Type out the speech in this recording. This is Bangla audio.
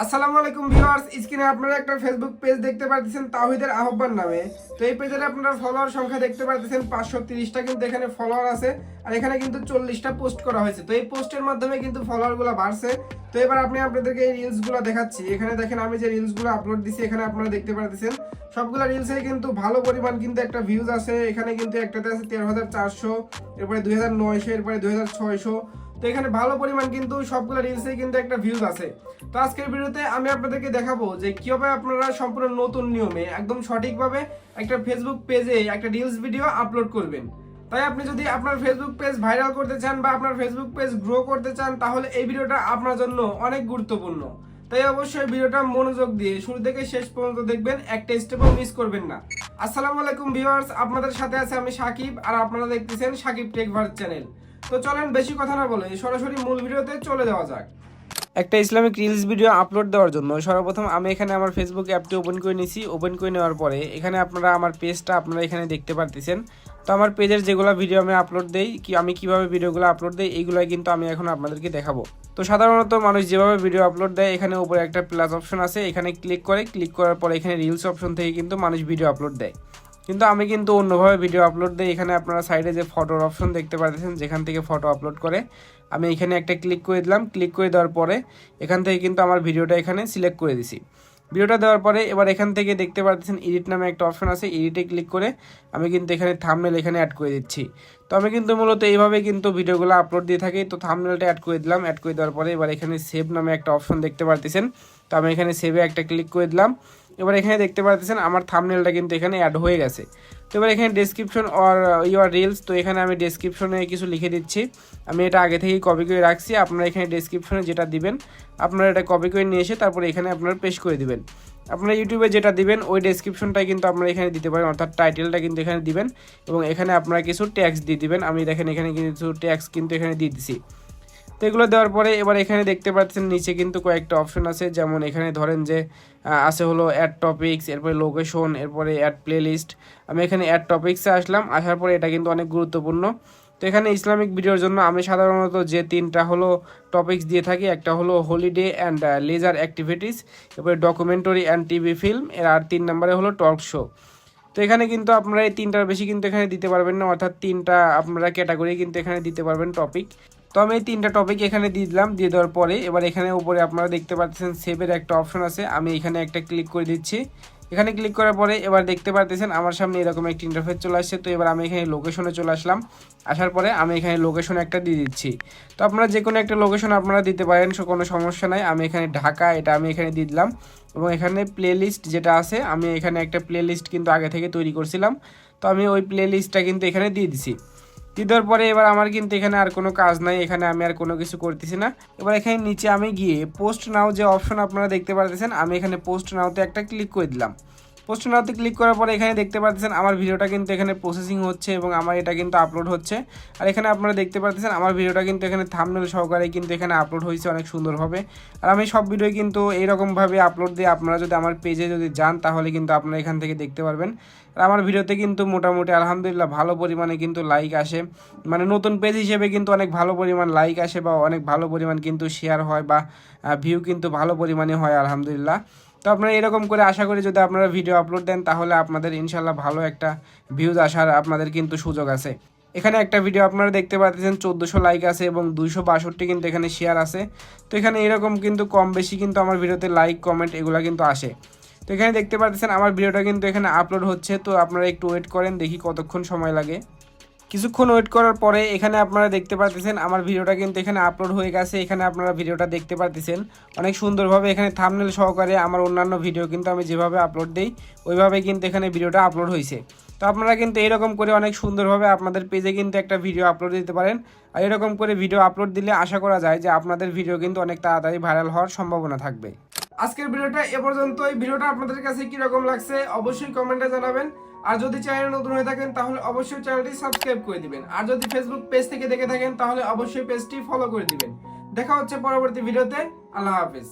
আসসালামু আলাইকুম ভিউয়ার্স, স্ক্রিনে আপনারা একটা ফেসবুক পেজ দেখতে পাচ্ছেন তাওহীদের আহ্বান নামে। তো এই পেজের আপনারা ফলোয়ার সংখ্যা দেখতে পাচ্ছেন 530টা কিন্তু এখানে ফলোয়ার আছে। আর এখানে কিন্তু 40টা পোস্ট করা হয়েছে। তো এই পোস্টের মাধ্যমে কিন্তু ফলোয়ারগুলো বাড়ছে। তো এবার আপনাদেরকে এই রিলসগুলো দেখাচ্ছি। এখানে দেখেন আমি যে রিলসগুলো আপলোড দিছি এখানে আপনারা দেখতে পাচ্ছেন সবগুলা রিলসে কিন্তু ভালো পরিমাণ কিন্তু একটা ভিউজ আছে। এখানে কিন্তু একটাতে আছে 13,400, এরপরে 2,900, এরপরে 2,600। তো এখানে ভালো পরিমাণ কিন্তু সবগুলো রিলসে কিন্তু একটা ভিউজ আছে। তো আজকের ভিডিওতে আমি আপনাদেরকে দেখাবো যে কিভাবে আপনারা সম্পূর্ণ নতুন নিয়মে একদম সঠিকভাবে একটা ফেসবুক পেজে একটা রিলস ভিডিও আপলোড করবেন। তাই আপনি যদি আপনার ফেসবুক পেজ ভাইরাল করতে চান বা আপনার ফেসবুক পেজ গ্রো করতে চান তাহলে এই ভিডিওটা আপনার জন্য অনেক গুরুত্বপূর্ণ। তাই অবশ্যই ভিডিওটা মনোযোগ দিয়ে শুরু থেকে শেষ পর্যন্ত দেখবেন, একটা স্টেপও মিস করবেন না। আসসালামু আলাইকুম ভিউয়ার্স, আপনাদের সাথে আছে আমি সাকিব আর আপনারা দেখতেছেন সাকিব টেক ভার্স চ্যানেল। তো চলেন বেশি কথা না বলে সরাসরি মূল ভিডিওতে চলে যাওয়া যাক। একটা ইসলামিক রিলস ভিডিও আপলোড দেওয়ার জন্য সর্বপ্রথম আমি এখানে আমার ফেসবুক অ্যাপটি ওপেন করে নিয়েছি। ওপেন করে নেওয়ার পরে এখানে আপনারা আমার পেজটা আপনারা এখানে দেখতে পারতেছেন। তো আমার পেজের যেগুলো ভিডিও আমি আপলোড দেই, আমি কিভাবে ভিডিওগুলো আপলোড দেই এইগুলাই কিন্তু আমি এখন আপনাদেরকে দেখাবো। তো সাধারণত মানুষ যেভাবে ভিডিও আপলোড দেয় এখানে উপরে একটা প্লাস অপশন আছে, এখানে ক্লিক করার পরে এখানে রিলস অপশন থেকে কিন্তু মানুষ ভিডিও আপলোড দেয়। কিন্তু আমি কিন্তু অন্যভাবে ভিডিও আপলোড দিই। এখানে আপনারা সাইডে যে ফটোর অপশন দেখতে পাচ্ছেন যেখান থেকে ফটো আপলোড করে আমি এখানে একটা ক্লিক করে দিলাম। ক্লিক করে দেওয়ার পরে এখান থেকে কিন্তু আমার ভিডিওটা এখানে সিলেক্ট করে দিছি। ভিডিওটা দেওয়ার পরে এবার এখান থেকে দেখতে পাচ্ছেন এডিট নামে একটা অপশন আছে, এডিটে ক্লিক করে আমি কিন্তু এখানে থাম্বনেল এখানে অ্যাড করে দিচ্ছি। তো আমি কিন্তু মূলত এইভাবে কিন্তু ভিডিওগুলো আপলোড দিয়ে থাকি। তো থাম্বনেলটা অ্যাড করে দিলাম। অ্যাড করে দেওয়ার পরে এবার এখানে সেভ নামে একটা অপশন দেখতে পাচ্ছেন। তো আমি এখানে সেভে একটা ক্লিক করে দিলাম। এবার এখানে দেখতে পাচ্ছেন আমার থাম্বনেলটা কিন্তু এখানে অ্যাড হয়ে গেছে। তো এবার এখানে ডেসক্রিপশন অর ইউর রিলস, তো এখানে আমি ডেসক্রিপশনে কিছু লিখে দিচ্ছি। আমি এটা আগে থেকেই কপি করে রাখছি। আপনারা এখানে ডেসক্রিপশনে যেটা দিবেন আপনারা এটা কপি করে নিয়ে এসে তারপরে এখানে আপনারা পেস্ট করে দিবেন। আপনারা ইউটিউবে যেটা দিবেন ওই ডেসক্রিপশনটাই কিন্তু আপনারা এখানে দিতে পারেন, অর্থাৎ টাইটেলটা কিন্তু এখানে দিবেন এবং এখানে আপনারা কিছু ট্যাক্স দিয়ে দিবেন। আমি দেখেন এখানে কিছু ট্যাক্স কিন্তু এখানে দিয়ে দিছি। তো এগুলো দেওয়ার পরে এবার এখানে দেখতে পাচ্ছেন নিচে কিন্তু কয়েকটা অপশন আছে, যেমন এখানে ধরেন যে আছে হলো অ্যাড টপিকস, এরপরে লোকেশন, এরপরে অ্যাড প্লেলিস্ট। আমি এখানে অ্যাড টপিক্সে আসলাম। আসার পরে এটা কিন্তু অনেক গুরুত্বপূর্ণ। তো এখানে ইসলামিক ভিডিওর জন্য আমি সাধারণত যে তিনটা হলো টপিকস দিয়ে থাকি, একটা হলো হলিডে অ্যান্ড লেজার অ্যাক্টিভিটিস, এরপরে ডকুমেন্টারি অ্যান্ড টিভি ফিল্ম, আর 3 নম্বরে হলো টক শো। তো এখানে কিন্তু আপনারা এই তিনটার বেশি কিন্তু এখানে দিতে পারবেন না, অর্থাৎ তিনটা আপনারা ক্যাটাগরি কিন্তু এখানে দিতে পারবেন টপিক। তো আমি এই তিনটা টপিক এখানে দিয়ে দিলাম। দিয়ে দেওয়ার পরে এবার এখানে উপরে আপনারা দেখতে পাচ্ছেন সেভের একটা অপশন আছে, আমি এখানে একটা ক্লিক করে দিচ্ছি। এখানে ক্লিক করার পরে এবার দেখতে পাচ্ছেন আমার সামনে এরকম একটা ইন্টারফেস চলে আসছে। তো এবার আমি এখানে লোকেশনে চলে আসলাম। আসার পরে আমি এখানে লোকেশন একটা দিয়ে দিচ্ছি। তো আপনারা যে কোনো একটা লোকেশন আপনারা দিতে পারেন, কোনো সমস্যা নাই। আমি এখানে ঢাকা এটা আমি এখানে দিয়ে দিলাম এবং এখানে প্লেলিস্ট যেটা আছে আমি এখানে একটা প্লেলিস্ট কিন্তু আগে থেকে তৈরি করছিলাম। তো আমি ওই প্লেলিস্টটা কিন্তু এখানে দিয়ে দিছি। দিয়ে দেওয়ার পরে এবার আমার কিন্তু এখানে আর কোনো কাজ নাই, এখানে আমি আর কোনো কিছু করতেছি না। এবার এখানে নিচে আমি গিয়ে পোস্ট নাও যে অপশন আপনারা দেখতে পাচ্ছেন আমি এখানে পোস্ট নাওতে একটা ক্লিক করে দিলাম। পোস্ট নাওতে ক্লিক করার পরে এখানে দেখতে পাচ্ছেন আমার ভিডিওটা কিন্তু এখানে প্রসেসিং হচ্ছে এবং আমার এটা কিন্তু আপলোড হচ্ছে। আর এখানে আপনারা দেখতে পাচ্ছেন আমার ভিডিওটা কিন্তু এখানে থাম্বনেল সহকারে কিন্তু এখানে আপলোড হয়েছে অনেক সুন্দরভাবে। আর আমি সব ভিডিও কিন্তু এইরকমভাবে আপলোড দিই। আপনারা যদি আমার পেজে যদি যান তাহলে কিন্তু আপনারা এখান থেকে দেখতে পারবেন। আর আমার ভিডিওতে কিন্তু মোটামুটি আলহামদুলিল্লাহ ভালো পরিমাণে কিন্তু লাইক আসে, মানে নতুন পেজ হিসেবে কিন্তু অনেক ভালো পরিমাণ লাইক আসে বা অনেক ভালো পরিমাণ কিন্তু শেয়ার হয় বা ভিউ কিন্তু ভালো পরিমাণে হয় আলহামদুলিল্লাহ। তো আপনারা এরকম করে আশা করি যদি আপনারা ভিডিও আপলোড দেন তাহলে আপনাদের ইনশাল্লাহ ভালো একটা ভিউজ আসার আপনাদের কিন্তু সুযোগ আছে। এখানে একটা ভিডিও আপনারা দেখতে পাচ্ছেন 1400 লাইক আছে এবং 262 কিন্তু এখানে শেয়ার আছে। তো এখানে এরকম কিন্তু কম বেশি কিন্তু আমার ভিডিওতে লাইক কমেন্ট এগুলো কিন্তু আসে। তো এখানে দেখতে পাচ্ছেন আমার ভিডিওটা কিন্তু এখানে আপলোড হচ্ছে। তো আপনারা একটু ওয়েট করেন, দেখি কতক্ষণ সময় লাগে। কিছুক্ষণ ওয়েট করার পরে এখানে আপনারা দেখতে পাচ্ছেন আমার ভিডিওটা কিন্তু এখানে আপলোড হয়ে গেছে। এখানে আপনারা ভিডিওটা দেখতে পাচ্ছেন অনেক সুন্দরভাবে এখানে থাম্বনেল সহকারে আমার অন্যান্য ভিডিও কিন্তু আমি যেভাবে আপলোড দিই ওইভাবে কিন্তু এখানে ভিডিওটা আপলোড হয়েছে। তো আপনারা কিন্তু এরকম করে অনেক সুন্দরভাবে আপনাদের পেজে কিন্তু একটা ভিডিও আপলোড দিতে পারেন। আর এরকম করে ভিডিও আপলোড দিলে আশা করা যায় যে আপনাদের ভিডিও কিন্তু অনেক তাড়াতাড়ি ভাইরাল হওয়ার সম্ভাবনা থাকবে। আজকের ভিডিওটা এ পর্যন্ত। এই ভিডিওটা আপনাদের কাছে কিরকম লাগছে অবশ্যই কমেন্টে জানাবেন। আর যদি চ্যানেলে নতুন হয়ে থাকেন তাহলে অবশ্যই চ্যানেলটি সাবস্ক্রাইব করে দিবেন। আর যদি ফেসবুক পেজ থেকে দেখে থাকেন তাহলে অবশ্যই পেজটি ফলো করে দিবেন। দেখা হচ্ছে পরবর্তী ভিডিওতে। আল্লাহ হাফেজ।